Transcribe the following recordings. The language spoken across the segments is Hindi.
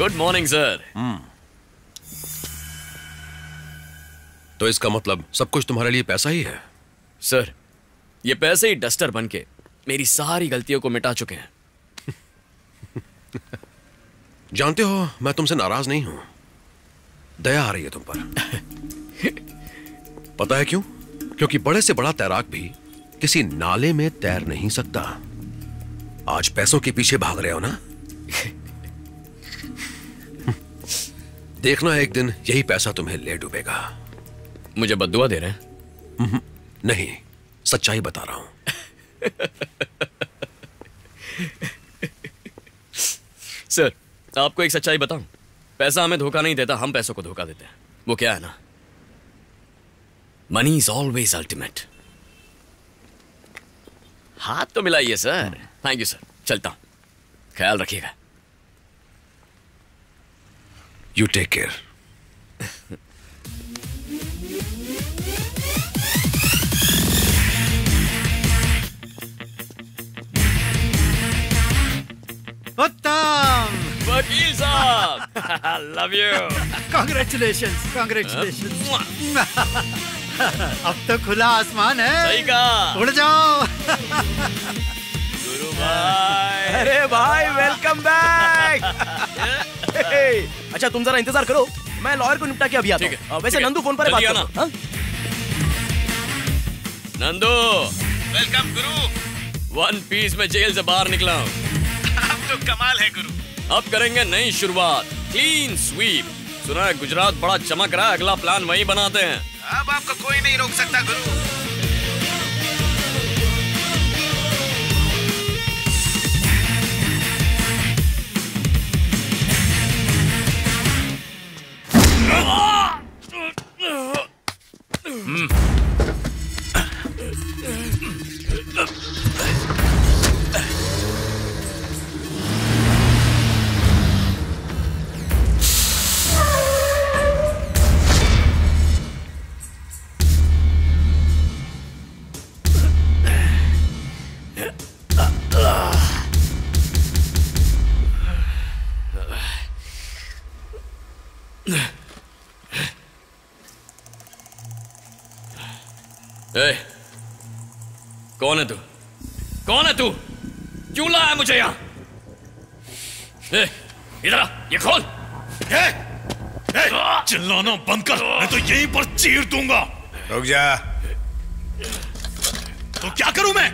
Good morning sir. तो इसका मतलब सब कुछ तुम्हारे लिए पैसा ही है? सर, ये पैसे ही डस्टर बन के मेरी सारी गलतियों को मिटा चुके हैं। जानते हो, मैं तुमसे नाराज नहीं हूं, दया आ रही है तुम पर। पता है क्यों? क्योंकि बड़े से बड़ा तैराक भी किसी नाले में तैर नहीं सकता। आज पैसों के पीछे भाग रहे हो ना? देखना एक दिन यही पैसा तुम्हें ले डूबेगा। मुझे बद्दुआ दे रहे हैं? नहीं, सच्चाई बता रहा हूं। सर, आपको एक सच्चाई बताऊं? पैसा हमें धोखा नहीं देता, हम पैसों को धोखा देते हैं। वो क्या है ना, मनी इज ऑलवेज अल्टीमेट। हाथ तो मिलाइए सर। थैंक यू सर, चलता हूं, ख्याल रखिएगा। You take care. उत्तम! वकील साहब, लव यू। Congratulations, congratulations. अब तो खुला आसमान है। सही कहा। उड़ जाओ। गुरु भाई। अरे भाई, वेलकम बैक। अच्छा, तुम जरा इंतजार करो, मैं लॉयर को निपटा के अभी आता हूं। वैसे नंदू फोन पर बात जल्दी करना। नंदू, वेलकम गुरु। वन पीस में जेल से बाहर निकला हूं। अब तो कमाल है गुरु। अब करेंगे नई शुरुआत, क्लीन स्वीप। सुना है गुजरात बड़ा चमक रहा है, अगला प्लान वही बनाते हैं। अब आपको कोई नहीं रोक सकता गुरु। ए, कौन है तू? कौन है तू? क्यों लाया मुझे यहाँ? इधर आ, ये खोल। चिल्लाना बंद कर, मैं तो यहीं पर चीर दूंगा। रुक जा। तो क्या करूं मैं?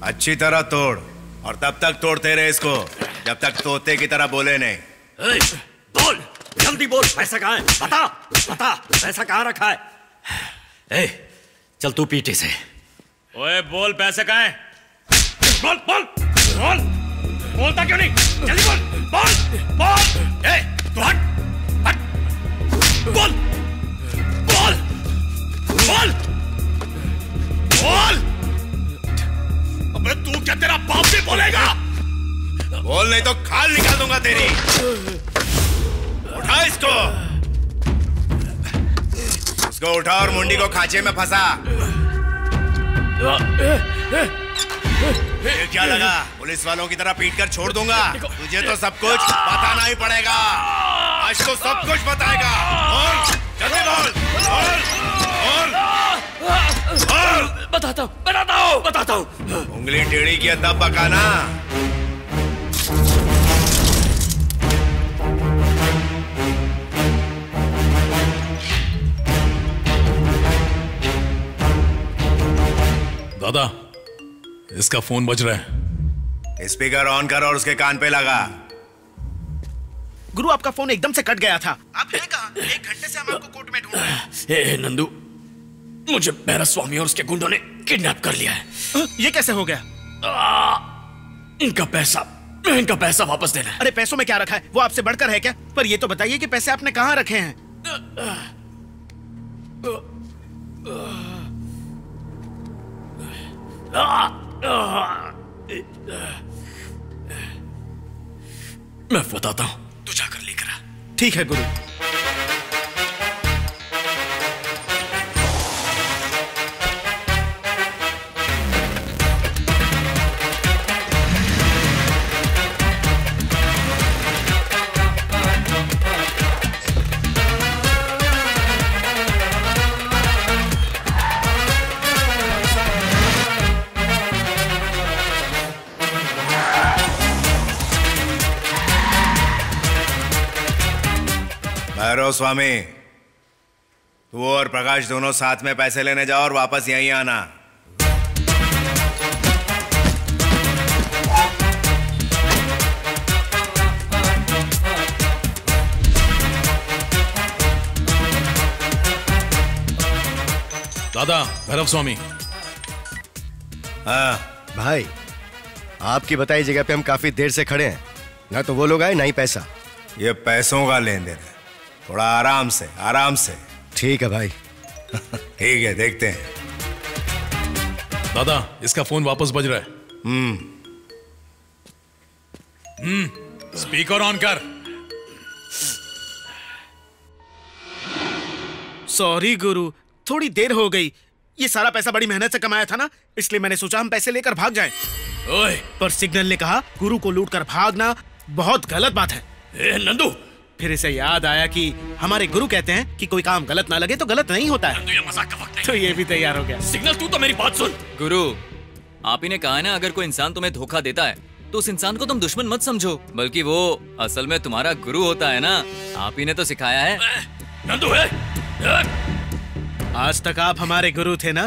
अच्छी तरह तोड़, और तब तक तोड़ते रहे इसको जब तक तोते की तरह बोले नहीं। बोल, जल्दी बोल, पैसा कहाँ है? बता, बता, पैसा कहाँ रखा है? ए, चल तू पीछे से। ओए बोल, पैसे कहाँ है? बोल बोल बोल, बोलता क्यों नहीं? जल्दी बोल, बोल बोल। ए, तू हट हट, बोल बोल बोल बोल। अबे तू क्या, तेरा बाप भी बोलेगा? बोल, नहीं तो खाल निकाल दूंगा तेरी। उठा इसको, इसको उठा और मुंडी को खांचे में फंसा। ये क्या लगा? पुलिस वालों की तरह पीट कर छोड़ दूंगा? तुझे तो सब कुछ बताना ही पड़ेगा। आज तो सब कुछ बताएगा। बोल, जल्दी बोल, बोल, बोल, बोल। बताता हूँ। उंगली टेढ़ी किया तब बकाना। दादा, इसका फोन बज रहा है। स्पीकर ऑन कर और उसके कान पे लगा। गुरु, आपका फोन एकदम से कट गया था। आप हैं कहाँ? 1 घंटे से हम आपको कोर्ट में ढूंढ रहे हैं। ए नंदू, मुझे भैरव स्वामी और उसके गुंडों ने किडनैप कर लिया है। ये कैसे हो गया? इनका पैसा वापस देना है। अरे पैसों में क्या रखा है? वो आपसे बढ़कर है क्या? पर ये तो बताइए कि पैसे आपने कहाँ रखे हैं? मैं बताता हूं, तू जाकर लेकर आ। ठीक है गुरु। भैरव स्वामी, तू और प्रकाश दोनों साथ में पैसे लेने जाओ और वापस यहीं आना। दादा, भैरव स्वामी। हाँ भाई, आपकी बताई जगह पे हम काफी देर से खड़े हैं, ना तो वो लोग आए ना ही पैसा। ये पैसों का लेन देन है, थोड़ा आराम से आराम से। ठीक है भाई। ठीक है, देखते हैं। दादा, इसका फोन वापस बज रहा है। स्पीकर ऑन कर। सॉरी गुरु, थोड़ी देर हो गई। ये सारा पैसा बड़ी मेहनत से कमाया था ना, इसलिए मैंने सोचा हम पैसे लेकर भाग जाएं। ओए, पर सिग्नल ने कहा गुरु को लूटकर भागना बहुत गलत बात है। ए नंदू, फिर इसे याद आया कि हमारे गुरु कहते हैं कि कोई काम गलत ना लगे तो गलत नहीं होता है। नंदू, ये मजाक का वक्त तो ये भी तैयार हो गया। सिग्नल, तू तो मेरी बात सुन। गुरु, आप ही ने कहा है ना, अगर कोई इंसान तुम्हें धोखा देता है तो उस इंसान को तुम दुश्मन मत समझो, बल्कि वो असल में तुम्हारा गुरु होता है ना। आप ही ने तो सिखाया है। नंदू है। आज तक आप हमारे गुरु थे ना,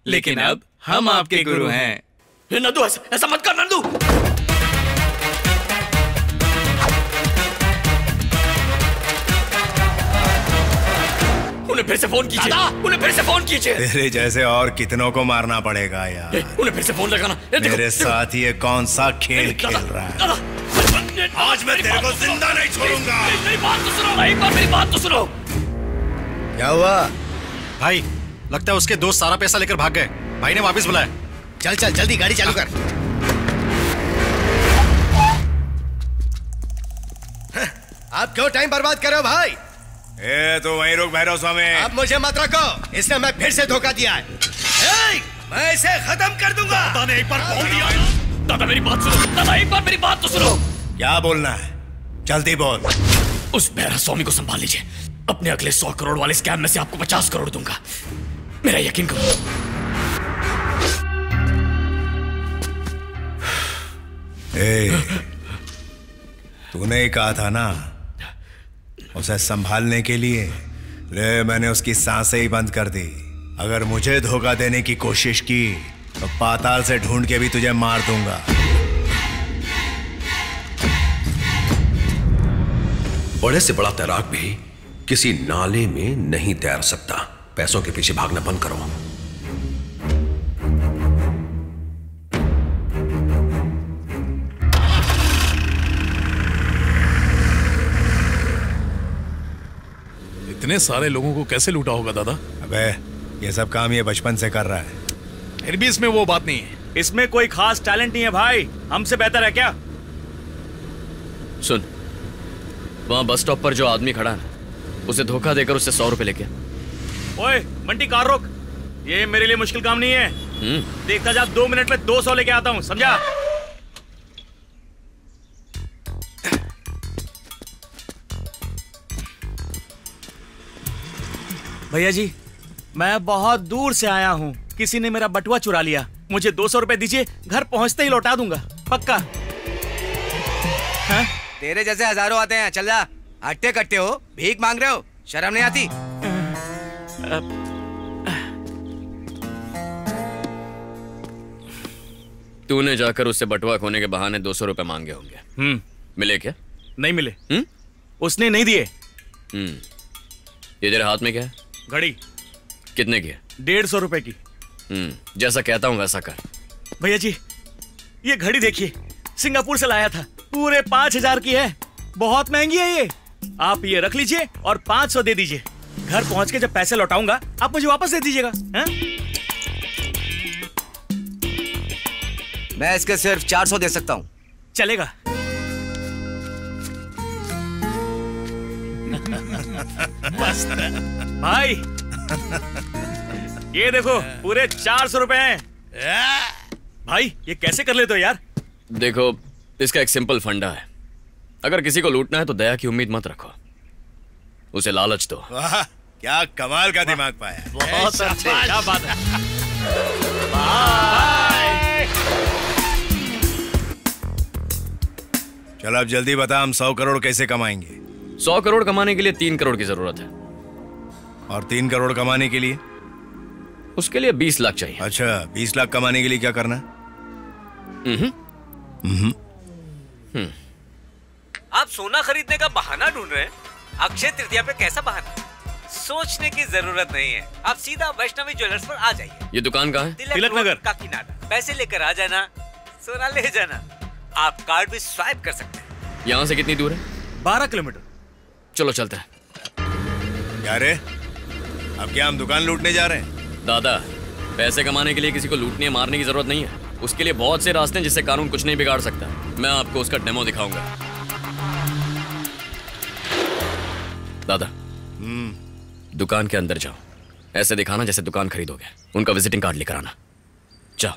लेकिन अब हम आपके गुरु हैं। नंदू, ऐसा मत कर नंदू। उन्हें फिर से फोन कीजिए। उन्हें फिर से फोन कीजिए। तेरे जैसे और कितनों को मारना पड़ेगा यार। उन्हें फिर से फोन लगाना। मेरे साथ ये कौन सा खेल खेल रहा है? आज मैं तेरे को जिंदा नहीं छोड़ूंगा। मेरी बात तो सुनो, एक बार मेरी बात तो सुनो। क्या हुआ भाई? लगता है उसके दोस्त सारा पैसा लेकर भाग गए। भाई ने वापस बुलाया। चल चल जल्दी गाड़ी चालू कर। आप क्यों टाइम बर्बाद कर रहे हो भाई? ए, तो वहीं रुक भैरव स्वामी। आप मुझे मत रखो, इसने हमें फिर से धोखा दिया है। मैं इसे खत्म कर दूंगा। दादा ने एक बार बोल दिया। दादा मेरी बात सुनो। दादा एक बार मेरी बात तो सुनो। क्या बोलना है? जल्दी बोल। उस भैरव स्वामी को संभाल लीजिए। अपने अगले 100 करोड़ वाले स्कैम में से आपको 50 करोड़ दूंगा। मेरा यकीन करो। तूने ही कहा था ना उसे संभालने के लिए। ले, मैंने उसकी सांसें ही बंद कर दी। अगर मुझे धोखा देने की कोशिश की तो पाताल से ढूंढ के भी तुझे मार दूंगा। बड़े से बड़ा तैराक भी किसी नाले में नहीं तैर सकता। पैसों के पीछे भागना बंद करो। इतने सारे लोगों को कैसे लूटा होगा दादा? अबे, ये सब काम ये बचपन से कर रहा है। फिर भी इसमें वो बात नहीं है। इसमें कोई खास टैलेंट नहीं है भाई। हमसे बेहतर है क्या? सुन, वहां बस स्टॉप पर जो आदमी खड़ा है उसे धोखा देकर उससे 100 रुपए लेके। ओए बंटी, कार रोक। ये मेरे लिए मुश्किल काम नहीं है। देखता जा, 2 मिनट में 200 लेके आता हूँ, समझा? भैया जी, मैं बहुत दूर से आया हूँ। किसी ने मेरा बटुआ चुरा लिया। मुझे 200 रुपए दीजिए, घर पहुँचते ही लौटा दूंगा, पक्का। हाँ? तेरे जैसे हजारों आते हैं। चल जा। हट्टे कट्टे हो, भीख मांग रहे हो, शर्म नहीं आती? तूने जाकर उससे बटुआ खोने के बहाने 200 रुपए मांगे होंगे। मिले क्या? नहीं मिले। उसने नहीं दिए। ये तेरे हाथ में क्या है? घड़ी। कितने की है? 150 रुपए की। जैसा कहता हूँ वैसा कर। भैया जी, ये घड़ी देखिए, सिंगापुर से लाया था। पूरे 5000 की है। बहुत महंगी है ये। आप ये रख लीजिए और 500 दे दीजिए। घर पहुंच के जब पैसे लौटाऊंगा आप मुझे वापस दे दीजिएगा। मैं इसके सिर्फ 400 दे सकता हूँ। चलेगा। मस्त भाई, ये देखो पूरे 400 रुपए हैं। भाई ये कैसे कर लेते हो यार? देखो, इसका एक सिंपल फंडा है। अगर किसी को लूटना है तो दया की उम्मीद मत रखो, उसे लालच दो। वाह, क्या कमाल का दिमाग पाया। बहुत अच्छे, क्या बात है। बाय। चल अब जल्दी बता, हम 100 करोड़ कैसे कमाएंगे? 100 करोड़ कमाने के लिए 3 करोड़ की जरूरत है। और 3 करोड़ कमाने के लिए? उसके लिए 20 लाख चाहिए। अच्छा, 20 लाख कमाने के लिए क्या करना है? आप सोना खरीदने का बहाना ढूंढ रहे हैं? अक्षय तृतीया पे कैसा बहाना? सोचने की जरूरत नहीं है, आप सीधा वैष्णवी ज्वेलर्स पर आ जाइए। ये दुकान कहाँ है? तिलक नगर, काकीनाडा। पैसे लेकर आ जाना, सोना ले जाना। आप कार्ड भी स्वाइप कर सकते हैं। यहाँ से कितनी दूर है? 12 किलोमीटर। चलो चलते हैं। क्या रे, अब क्या हम दुकान लूटने जा रहे हैं? दादा, पैसे कमाने के लिए किसी को लूटने मारने की जरूरत नहीं है। उसके लिए बहुत से रास्ते हैं जिससे कानून कुछ नहीं बिगाड़ सकता। मैं आपको उसका डेमो दिखाऊंगा। दादा, दुकान के अंदर जाओ, ऐसे दिखाना जैसे दुकान खरीदोगे। उनका विजिटिंग कार्ड लेकर आना। जाओ।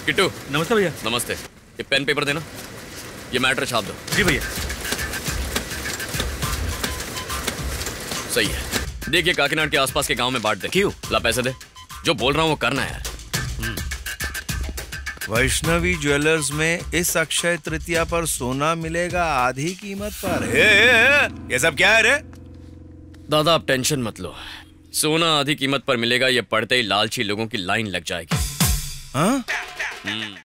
किट्टू। नमस्ते भैया। नमस्ते। ये पेन पेपर देना, ये मैटर छाप दो। जी भैया। सही है। देखिए, काकीनाड के आसपास के गांव में बांट दे। क्यों? ला पैसे दे। जो बोल रहा हूं वो करना है यार। वैष्णवी ज्वेलर्स में इस अक्षय तृतीया पर सोना मिलेगा आधी कीमत पर। ये सब क्या है रे? दादा, आप टेंशन मत लो। सोना आधी कीमत पर मिलेगा, ये पढ़ते ही लालची लोगों की लाइन लग जाएगी। हाँ?